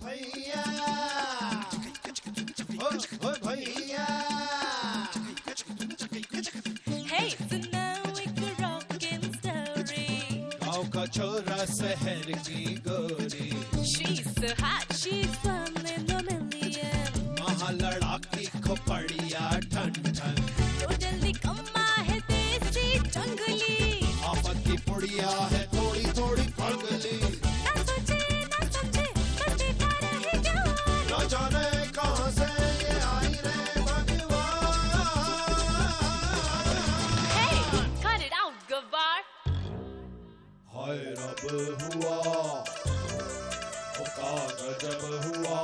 भैया ओ भैया Hey, so now we could rock and story. गाँव का छोरा शहर की गोरी She's so hot, she's one in a million. वहाँ लड़ाकी खोपड़िया ठन ठन तो जल्दी कम्मा है देसी जंगली. आफत की पुड़िया है थोड़ी थोड़ी पगली ना सोचे ना समझे बस बेकार है जवान. न जाने कहाँ से ये आई रे भगवान Hey, cut it out, Gavar. हाय रब हुआ ओ का गजब हुआ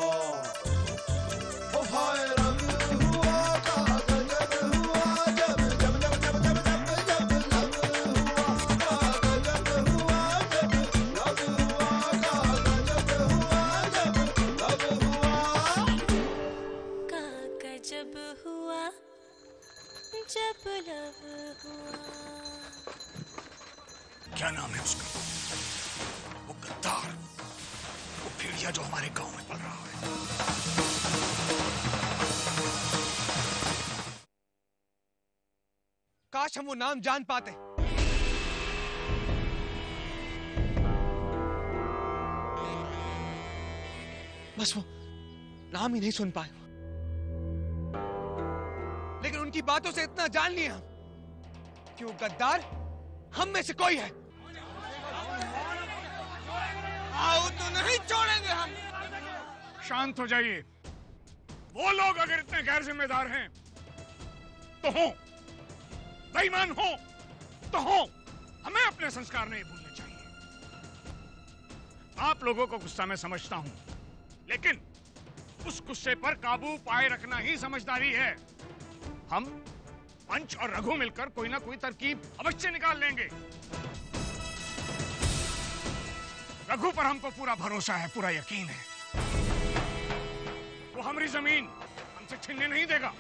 ओ हाय रब हुआ का गजब हुआ जब जब जब जब जब जब जब लब हुआ का गजब हुआ जब लब हुआ का गजब हुआ जब लब हुआ का गजब हुआ जब लब हुआ. क्या नाम है उसका? वो गद्दार, वो भेड़िया जो हमारे गांव में पल रहा है. काश हम वो नाम जान पाते. बस वो नाम ही नहीं सुन पाए. लेकिन उनकी बातों से इतना जान लिया कि वो गद्दार हम में से कोई है. आओ तो नहीं छोड़ेंगे हम. शांत हो जाइए. वो लोग अगर इतने गैर जिम्मेदार हैं तो हो, बेईमान हो तो हो, हमें अपने संस्कार नहीं भूलने चाहिए. आप लोगों को गुस्सा मैं समझता हूं, लेकिन उस गुस्से पर काबू पाए रखना ही समझदारी है. हम पंच और रघु मिलकर कोई ना कोई तरकीब अवश्य निकाल लेंगे. रघु पर हमको पूरा भरोसा है, पूरा यकीन है. वो हमारी जमीन हमसे छीनने नहीं देगा.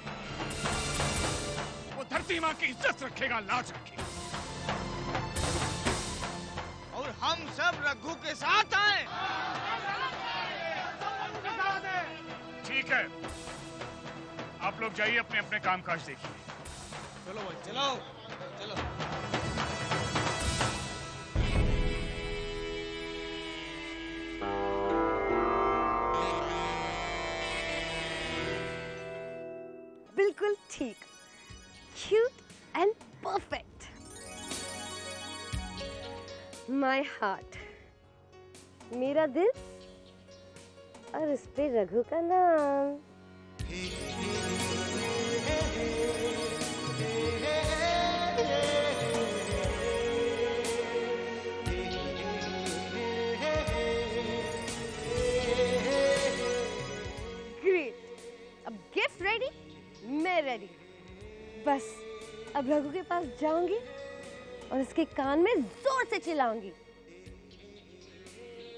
वो धरती मां की इज्जत रखेगा, लाज रखेगा. और हम सब रघु के साथ आए. ठीक है, आप लोग जाइए, अपने अपने कामकाज देखिए. चलो भाई चलो चलो. बिल्कुल ठीक, cute and perfect. My heart, मेरा दिल, और उस पे रघु का नाम. अब गिफ्ट रेडी, मैं रेडी. बस अब रघु के पास जाऊंगी और उसके कान में जोर से चिल्लाऊंगी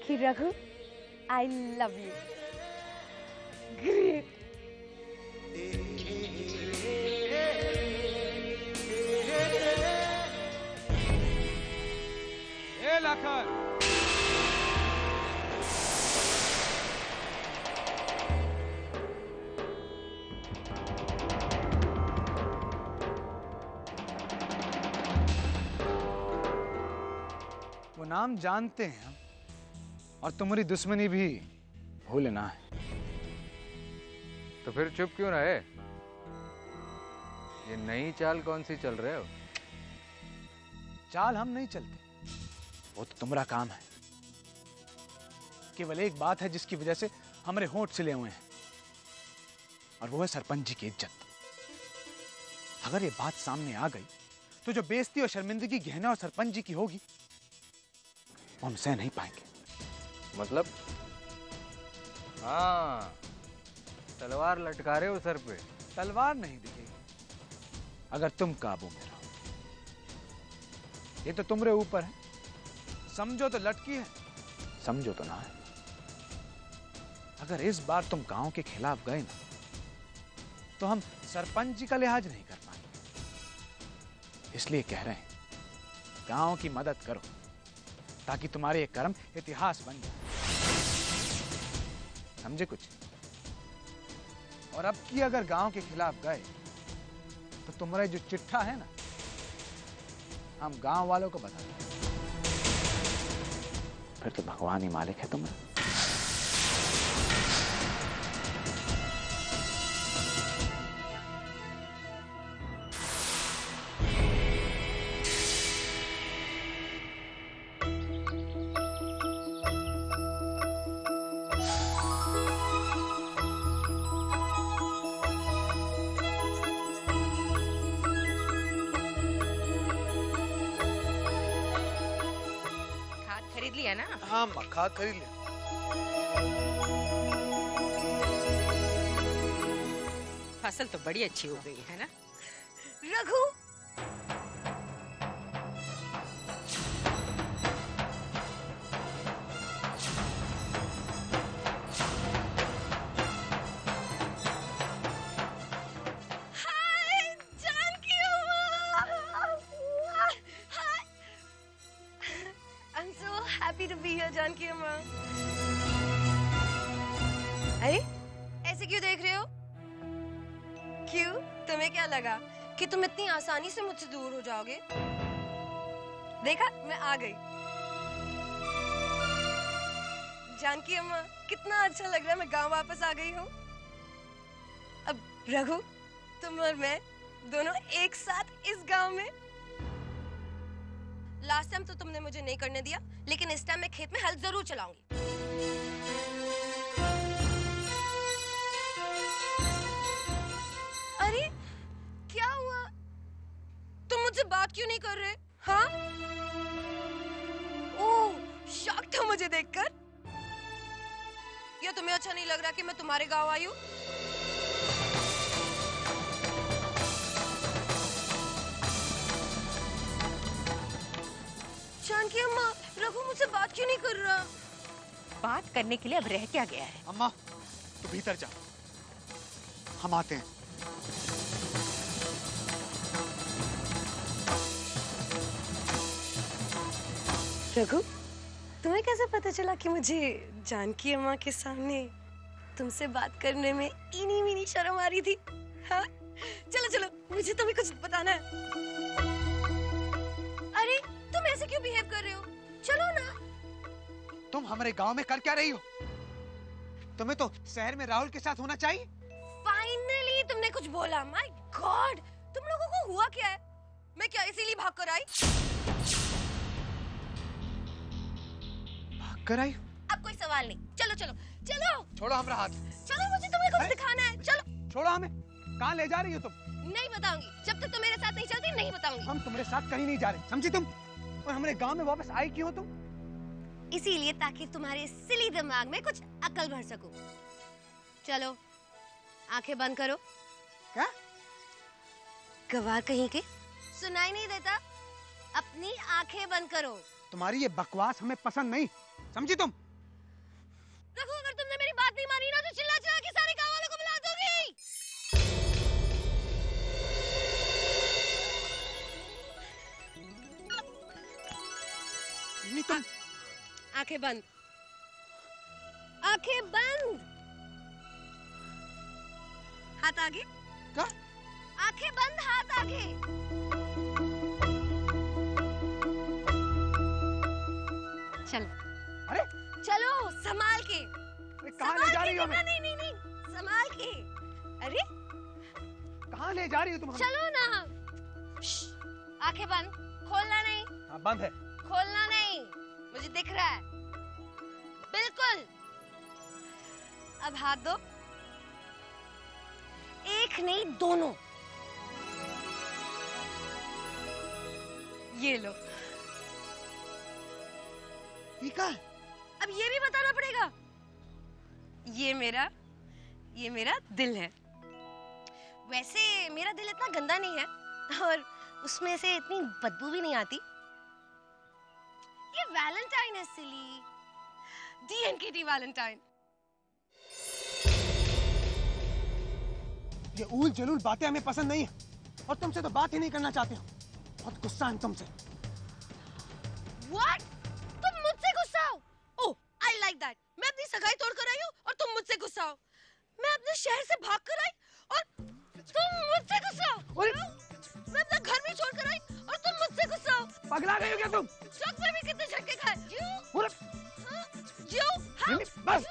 कि Raghu, I love you. Great. ए लाखर, वो नाम जानते हैं हम, और तुम्हारी दुश्मनी भी भूलना है. तो फिर चुप क्यों रहे? ये नई चाल कौन सी चल रहे हो? चाल हम नहीं चलते, वो तो तुम्हारा काम है. केवल एक बात है जिसकी वजह से हमारे होंठ सिले हुए हैं, और वो है सरपंच जी की इज्जत. अगर ये बात सामने आ गई तो जो बेइज्जती और शर्मिंदगी गहना और सरपंच जी की होगी वो हम सह नहीं पाएंगे. मतलब? हाँ, तलवार लटका रहे हो सर पे? तलवार नहीं दिखेगी अगर तुम काबू में रहो. ये तो तुम्हारे ऊपर है. समझो तो लटकी है, समझो तो ना है. अगर इस बार तुम गांव के खिलाफ गए ना तो हम सरपंच जी का लिहाज नहीं कर पाएंगे. इसलिए कह रहे हैं, गांव की मदद करो ताकि तुम्हारे ये कर्म इतिहास बन जाए. समझे कुछ? और अब की अगर गांव के खिलाफ गए तो तुम्हारा जो चिट्ठा है ना, हम गांव वालों को बता देंगे। फिर तो भगवान ही मालिक है तुम्हारा। खरीद लिया ना? हाँ माँ, खाद खरीद लिया। फसल तो बड़ी अच्छी हो गई है ना? Raghu, happy to be here, Janaki अम्मा। अरे ऐसे क्यों देख रहे हो? क्यों? तुम्हें क्या लगा कि तुम इतनी आसानी से मुझसे दूर हो जाओगे? देखा, मैं आ गई। जानकी अम्मा, कितना अच्छा लग रहा है, मैं गांव वापस आ गई हूँ। अब रघु, तुम और मैं दोनों एक साथ इस गांव में। लास्ट टाइम तो तुमने मुझे नहीं करने दिया, लेकिन इस टाइम मैं खेत में हल जरूर चलाऊंगी। अरे क्या हुआ? तुम मुझसे बात क्यों नहीं कर रहे? हाँ? ओह, शॉक था मुझे देखकर। या तुम्हें अच्छा नहीं लग रहा कि मैं तुम्हारे गांव आई हूँ? जानकी अम्मा, रघु मुझसे बात क्यों नहीं कर रहा? बात करने के लिए अब रह क्या गया है? अम्मा, तो भीतर जाओ, हम आते हैं। रघु, तुम्हें कैसे पता चला कि मुझे जानकी अम्मा के सामने तुमसे बात करने में इनी मिनी शर्म आ रही थी? हाँ? चलो चलो, मुझे तुम्हें कुछ बताना है। अरे तुम ऐसे क्यों बिहेव कर रहे हो? चलो ना। तुम हमारे गांव में कर क्या रही हो? तुम्हें तो शहर में राहुल के साथ होना चाहिए। फाइनली तुमने कुछ बोला। माय गॉड, तुम लोगों को हुआ क्या है? मैं क्या इसीलिए भाग कर आई? भाग कर आई? अब कोई सवाल नहीं। चलो चलो चलो। छोड़ो हमारा हाथ। चलो, मुझे तुम्हें कुछ दिखाना है। चलो। छोड़ो हमें। कहाँ ले जा रही हो तुम? नहीं बताऊंगी, जब तक तुम मेरे साथ नहीं चलती नहीं बताऊंगी। हम तुम्हारे साथ कहीं नहीं जा रहे, समझी तुम? और हमारे गांव में वापस आई क्यों तुम? इसीलिए ताकि तुम्हारे सिली दिमाग में कुछ अकल भर सकूं। चलो, आंखें बंद करो। क्या? गवार कहीं के, सुनाई नहीं देता? अपनी आंखें बंद करो। तुम्हारी ये बकवास हमें पसंद नहीं, समझी तुम? रघु, अगर तुमने मेरी बात नहीं मानी ना तो चिल्ला चिल्ला के सारे गांव वालों को बुला दूंगी। नहीं तुम। आंखें बंद, आंखें बंद। हाथ आगे। क्या? आंखें बंद, हाथ आगे। चलो। अरे चलो, संभाल के। कहाँ ले जा रही हो हमें? नहीं नहीं नहीं, संभाल के। अरे कहाँ ले जा रही हो तुम हमें? चलो ना। आंखें बंद, खोलना नहीं। हाँ, बंद है। खोलना नहीं, मुझे दिख रहा है बिल्कुल। अब हाथ दो। एक नहीं, दोनों। ये लो। ठीक है। अब ये भी बताना पड़ेगा। ये मेरा दिल है। वैसे मेरा दिल इतना गंदा नहीं है और उसमें से इतनी बदबू भी नहीं आती। ये वैलेंटाइन है सिली, DNKT वैलेंटाइन। ये ऊल जलूल बातें हमें पसंद नहीं है और तुमसे तो बात ही नहीं करना चाहते हो। बहुत गुस्सा है तुमसे। What? तुम मुझसे गुस्सा हो? Oh, I like that. मैं अपनी सगाई तोड़कर आई हूँ और तुम मुझसे शहर से भाग कर आई और तुम मुझसे गुस्सा हो। मैं अपना घर भी छोड़कर आई और तुम मुझसे गुस्सा हो। पगला गई हो क्या तुम? ट्रक में भी कितने झटके खाए। बस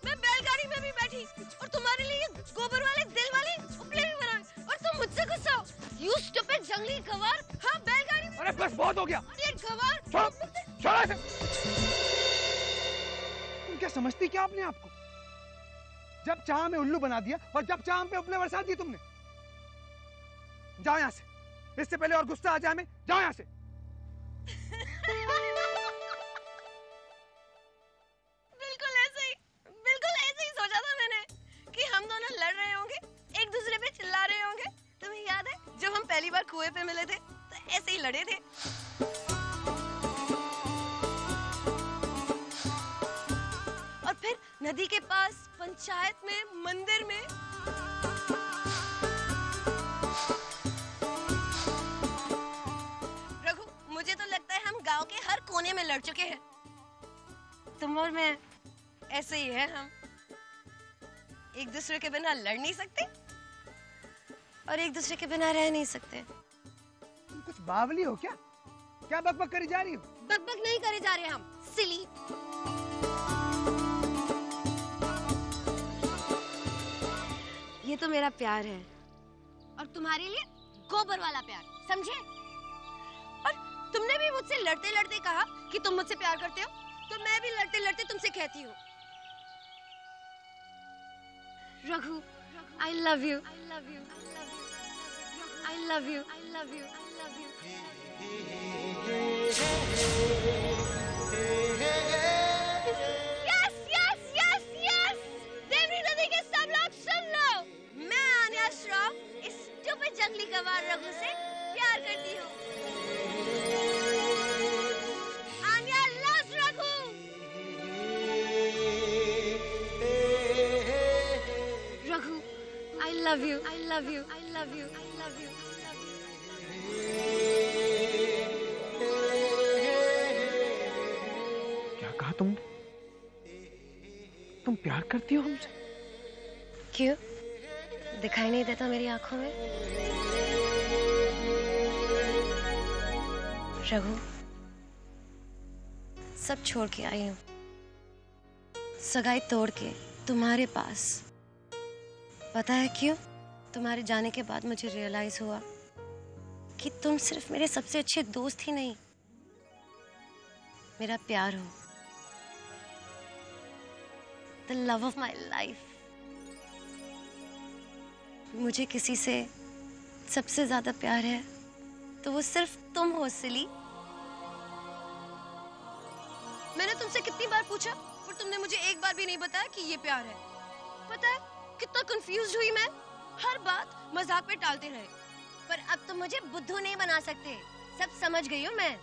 मैं बैलगाड़ी में भी बैठी और तुम्हारे लिए ये गोबर वाले दिल वाले उपले भी बनाए और तुम मुझसे गुस्सा हो। You stupid जंगली गवार। हाँ बैलगाड़ी में। अरे बस बहुत हो गया। ये गवार। छोड़ो इसे। तुम क्या समझती क्या अपने आप को? जब चाह में उल्लू बना दिया और जब चाह पे उपले बरसा दिए तुमने। जाओ यहाँ से, इससे पहले और गुस्सा आ जाए हमें। जाओ यहाँ से। बिल्कुल ऐसे ही सोचा था मैंने कि हम दोनों लड़ रहे होंगे, एक दूसरे पे चिल्ला रहे होंगे। तुम्हें याद है जब हम पहली बार कुएं पे मिले थे तो ऐसे ही लड़े थे। और फिर नदी के पास, पंचायत में, मंदिर में। रघु, मुझे तो लगता है हम गांव के हर कोने में लड़ चुके हैं। तुम और मैं ऐसे ही है। हम एक दूसरे के बिना लड़ नहीं सकते और एक दूसरे के बिना रह नहीं सकते। तुम कुछ बावली हो क्या? क्या बकबक करी जा रही हो? बकबक नहीं करे जा रहे हम, सिली। ये तो मेरा प्यार है और तुम्हारे लिए गोबर वाला प्यार, समझे? और तुमने भी मुझसे लड़ते लड़ते कहा कि तुम मुझसे प्यार करते हो, तो मैं भी लड़ते लड़ते तुमसे कहती हूँ Raghu, I love you. I love you. I love you. I love you. I love you. Yes, yes, yes, yes. Deori नदी के सब लोग सुन लो। मैं आन्या श्रॉफ इस stupid जंगली गवार रघु से प्यार करती हूँ। Anya loves Raghu. Raghu, I love you. I love you. I love you. I love you. I love you. क्या कहा तुमने? तुम प्यार करती हो हमसे? क्यों? दिखाई नहीं देता मेरी आंखों में? रघु, सब छोड़ के आई हूँ, सगाई तोड़ के तुम्हारे पास। पता है क्यों? तुम्हारे जाने के बाद मुझे रियलाइज हुआ कि तुम सिर्फ मेरे सबसे अच्छे दोस्त ही नहीं, मेरा प्यार हो। The love of my life. मुझे किसी से सबसे ज्यादा प्यार है तो वो सिर्फ तुम हो सिली। मैंने तुमसे कितनी बार पूछा पर तुमने मुझे एक बार भी नहीं बताया कि ये प्यार है। पता है कितना कंफ्यूज हुई मैं? हर बात मजाक पे टालते रहे, पर अब तुम मुझे बुद्धू नहीं बना सकते। सब समझ गई हूँ मैं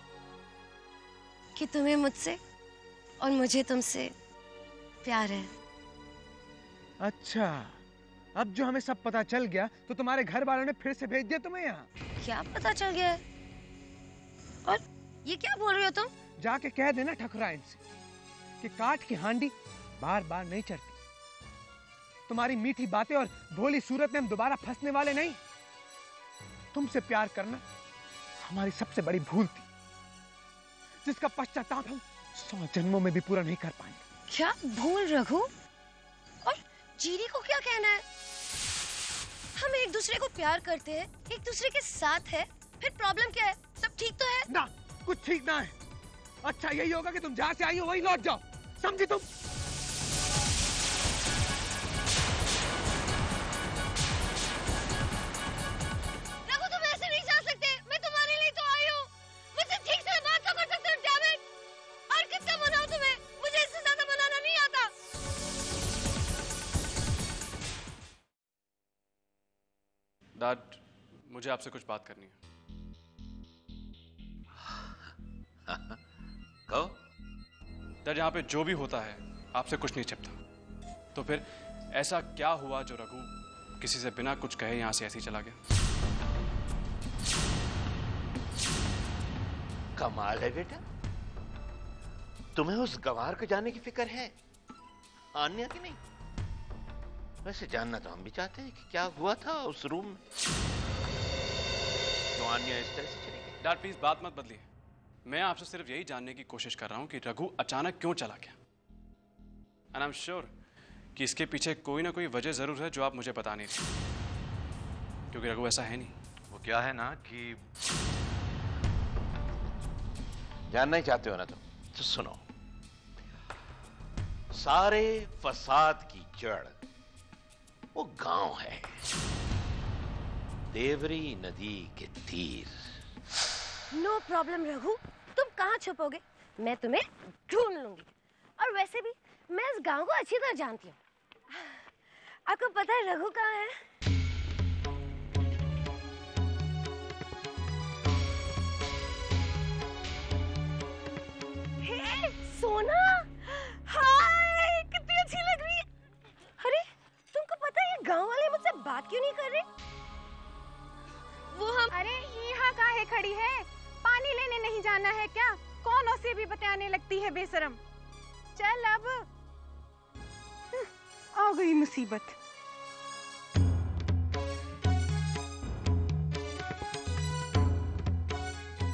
कि तुम्हें मुझसे और मुझे तुमसे प्यार है। अच्छा, अब जो हमें सब पता चल गया तो तुम्हारे घर वालों ने फिर से भेज दिया तुम्हें यहाँ? क्या पता चल गया है? और ये क्या बोल रहे हो तुम? जाके कह देना ठकुराइन से कि काठ की हांडी बार बार नहीं चढ़ती। तुम्हारी मीठी बातें और भोली सूरत में हम दोबारा फंसने वाले नहीं। तुमसे प्यार करना हमारी सबसे बड़ी भूल थी, जिसका पश्चाताप हम 100 जन्मों में भी पूरा नहीं कर पाएंगे। क्या भूल रघु? और जीरी को क्या कहना है? हम एक दूसरे को प्यार करते हैं, एक दूसरे के साथ है, फिर प्रॉब्लम क्या है? सब ठीक तो है ना? कुछ ठीक ना है। अच्छा यही होगा कि तुम जहाँ से आई हो वहीं लौट जाओ, समझी तुम? रघु, तुम ऐसे नहीं जा सकते। मैं तुम्हारे लिए तो आई हूँ। मुझसे ठीक से बात तो कर सकते हो, डैम इट। और कितना मनाऊं तुम्हें? मुझे इससे ज्यादा मनाना नहीं आता। डैड, मुझे आपसे कुछ बात करनी है। कहो। डैड, यहाँ पे जो भी होता है आपसे कुछ नहीं छिपता। तो फिर ऐसा क्या हुआ जो रघु किसी से बिना कुछ कहे यहाँ से ऐसे ही चला गया? कमाल है बेटा, तुम्हें उस गंवार के जाने की फिक्र है, आन्या की नहीं। वैसे जानना तो हम भी चाहते हैं कि क्या हुआ था उस रूम में, तो आन्या इस तरह से चली गई। डैड प्लीज बात मत बदलिए। मैं आपसे सिर्फ यही जानने की कोशिश कर रहा हूं कि रघु अचानक क्यों चला गया। एंड आई एम श्योर कि इसके पीछे कोई ना कोई वजह जरूर है जो आप मुझे बता नहीं रहे, क्योंकि रघु ऐसा है नहीं। वो क्या है ना कि जानना ही चाहते हो ना तो सुनो। सारे फसाद की जड़ वो गांव है, देवरी नदी के तीर। नो प्रॉब्लम रघु, तुम कहाँ छुपोगे, मैं तुम्हें ढूंढ लूंगी। और वैसे भी मैं इस गांव को अच्छी तरह जानती हूँ। आपको पता है रघु कहाँ है? हे सोना, हाय कितनी अच्छी लग रही है। अरे तुमको पता है ये गांव वाले मुझसे बात क्यों नहीं कर रहे? वो हम अरे यहाँ काहे खड़ी है, पानी लेने नहीं जाना है क्या? कौन उसे भी बताने लगती है बेशरम। चल अब आ गई मुसीबत।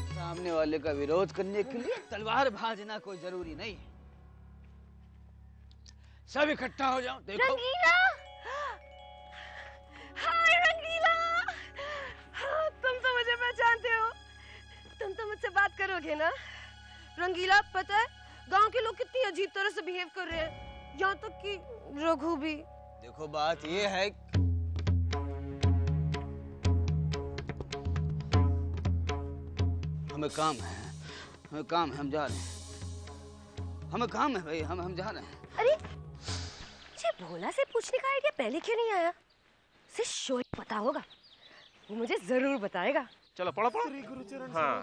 सामने वाले का विरोध करने के लिए तलवार भाजना कोई जरूरी नहीं है। सब इकट्ठा हो जाओ। देखो रंगीला, हाय रंगीला, हाँ, तुम तो मुझे पहचानते हो। तुम तो मुझसे बात करोगे ना? रंगीला पता है गांव के लोग कितनी अजीब तरह से बिहेव कर रहे हैं, यहाँ तक कि रघु भी। देखो बात ये है, हमें काम है, हम जा रहे हैं। हमें काम है भाई, हम जा रहे हैं। अरे मुझे भोला से पूछने का आइडिया पहले क्यों नहीं आया? उसे शोर पता होगा, वो मुझे जरूर बताएगा। चलो पढ़ो पढ़ो। हाँ,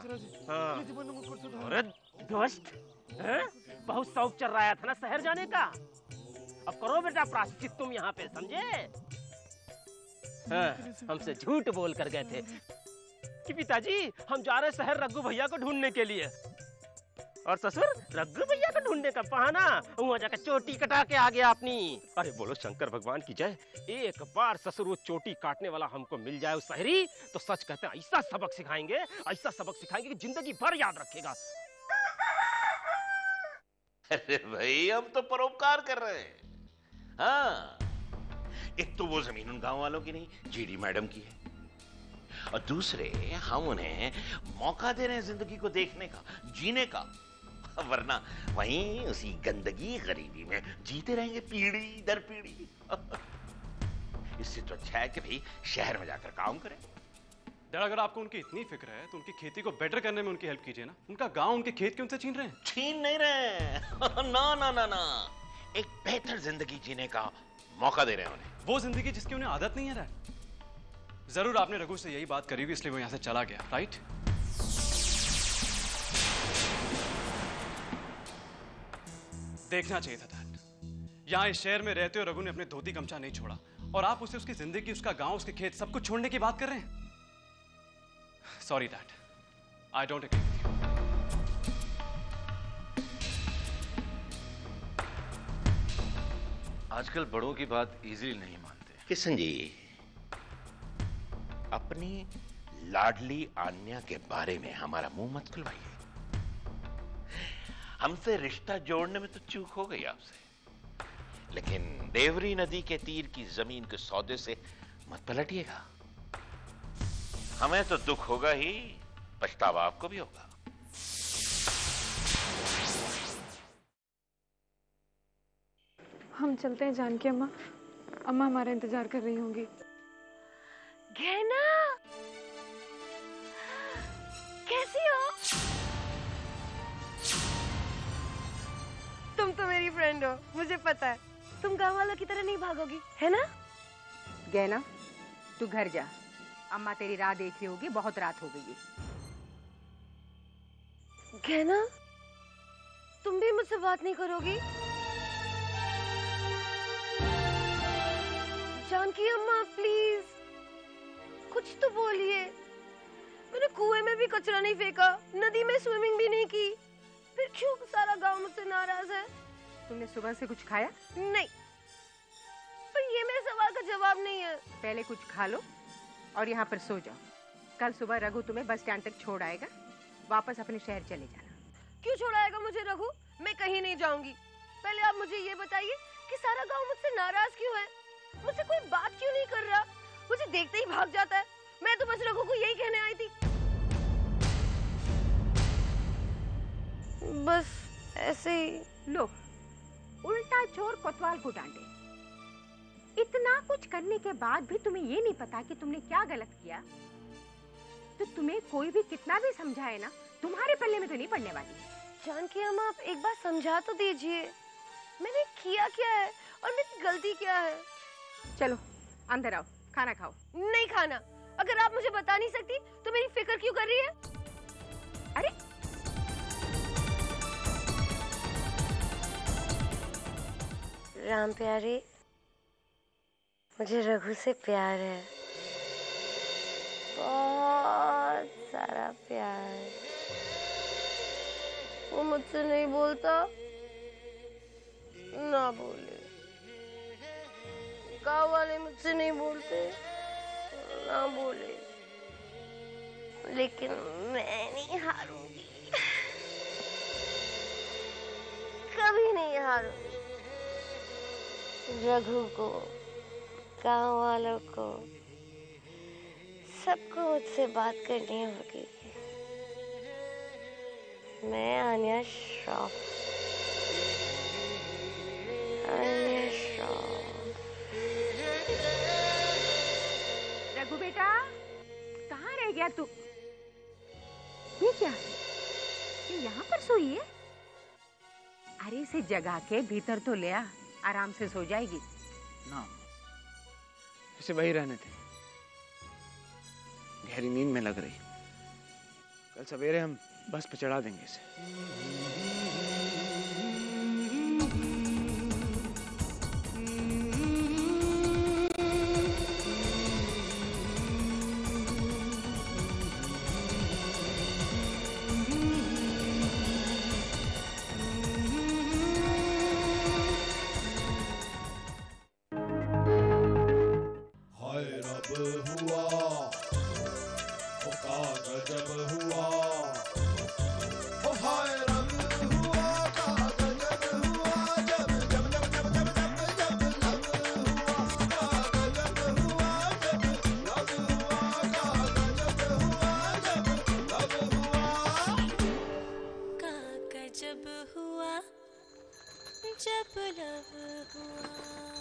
हाँ। अरे दोस्त, बहुत शौक चल रहा था ना शहर जाने का। अब करो बेटा प्रायश्चित तुम यहाँ पे, समझे? हमसे झूठ बोल कर गए थे कि पिताजी हम जा रहे शहर रघु भैया को ढूंढने के लिए। और ससुर रघु भैया को ढूंढने का बहाना, वहाँ जाकर चोटी कटा के आ गया अपनी। अरे बोलो शंकर भगवान की जय। एक बार ससुर वो चोटी काटने वाला हमको मिल जाए उस शहरी, तो सच कहते हैं ऐसा सबक सिखाएंगे कि जिंदगी भर याद रखेगा। अरे भाई हम तो परोपकार कर रहे हैं। हाँ, एक तो वो जमीन उन गांव वालों की नहीं, जीडी मैडम की है, और दूसरे हम उन्हें मौका दे रहे हैं जिंदगी को देखने का, जीने का, वरना वहीं उसी गंदगी गरीबी में जीते रहेंगे पीढ़ी दर पीढ़ी। इससे तो अच्छा है कि भाई शहर में जाकर काम करें। डैड अगर आपको उनकी इतनी फिक्र है तो उनकी खेती को बेटर करने में उनकी हेल्प कीजिए ना। उनका गांव उनके खेत क्यों उनसे छीन रहे हैं? छीन नहीं रहे ना ना ना ना, एक बेहतर जिंदगी जीने का मौका दे रहे हैं उन्हें। वो जिंदगी जिसकी उन्हें आदत नहीं है डैड। जरूर आपने रघु से यही बात करी होगी, इसलिए वो यहां से चला गया, राइट? देखना चाहिए था डैड, यहां इस शहर में रहते हुए रघु ने अपने धोती गमछा नहीं छोड़ा, और आप उसे उसकी जिंदगी, उसका गांव, उसके खेत सब कुछ छोड़ने की बात कर रहे हैं। Sorry dad, I don't agree with you. आजकल बड़ों की बात इजीली नहीं मानते। किशन जी, अपनी लाडली आन्या के बारे में हमारा मुंह मत खुलवाइए। हमसे रिश्ता जोड़ने में तो चूक हो गई आपसे, लेकिन देवरी नदी के तीर की जमीन के सौदे से मत पलटिएगा। हमें तो दुख होगा ही, पछतावा आपको भी होगा। हम चलते हैं जानकी अम्मा, अम्मा हमारा इंतजार कर रही होंगी। गहना, कैसी हो? तुम तो मेरी फ्रेंड हो, मुझे पता है। तुम गांव वालों की तरह नहीं भागोगी, है ना? गहना, तू घर जा, अम्मा तेरी राह देख रही होगी, बहुत रात हो गई है। गहना, तुम भी मुझसे बात नहीं करोगी? जानकी अम्मा प्लीज कुछ तो बोलिए। मैंने कुएं में भी कचरा नहीं फेंका, नदी में स्विमिंग भी नहीं की, फिर क्यों सारा गांव मुझसे नाराज है? तुमने सुबह से कुछ खाया? नहीं, पर ये मेरे सवाल पहले कुछ खा लो और यहाँ पर सो जाओ। कल सुबह रघु तुम्हें बस स्टैंड तक छोड़ आएगा, वापस अपने शहर चले जाना। क्यों छोड़ाएगा मुझे रघु? मैं कहीं नहीं जाऊंगी। पहले आप मुझे ये बताइए कि सारा गांव मुझसे नाराज क्यों है? मुझसे कोई बात क्यों नहीं कर रहा? मुझे देखते ही भाग जाता है। मैं तो बस रघु को यही कहने आई थी, बस ऐसे ही। लो, उल्टा चोर कोतवाल को डांटे। इतना कुछ करने के बाद भी तुम्हें ये नहीं पता कि तुमने क्या गलत किया, तो तुम्हें कोई भी कितना भी समझाए ना, तुम्हारे पल्ले में तो नहीं पड़ने वाली। जानकी अम्मा, आप एक बार समझा तो दीजिए, मैंने किया क्या है और मेरी गलती क्या है? चलो अंदर आओ, खाना खाओ। नहीं खाना। अगर आप मुझे बता नहीं सकती तो मेरी फिक्र क्यों कर रही है? अरे राम प्यारे, मुझे रघु से प्यार है, बहुत सारा प्यार। वो मुझसे नहीं बोलता, ना बोले। गाँव वाले मुझसे नहीं बोलते, ना बोले। लेकिन मैं नहीं हारूंगी, कभी नहीं हारूंगी। रघु को, गाँव वालों को, सबको मुझसे बात करनी होगी। मैं आन्या श्रॉफ, आन्या श्रॉफ। रघु बेटा, कहाँ रह गया तू? ये क्या, ये यहाँ पर सोई है? अरे इसे जगा के भीतर तो ले आ, आराम से सो जाएगी। ना, इसे वही रहने दे, गहरी नींद में लग रही। कल सवेरे हम बस पे चढ़ा देंगे इसे। जब हुआ, जब लव हुआ।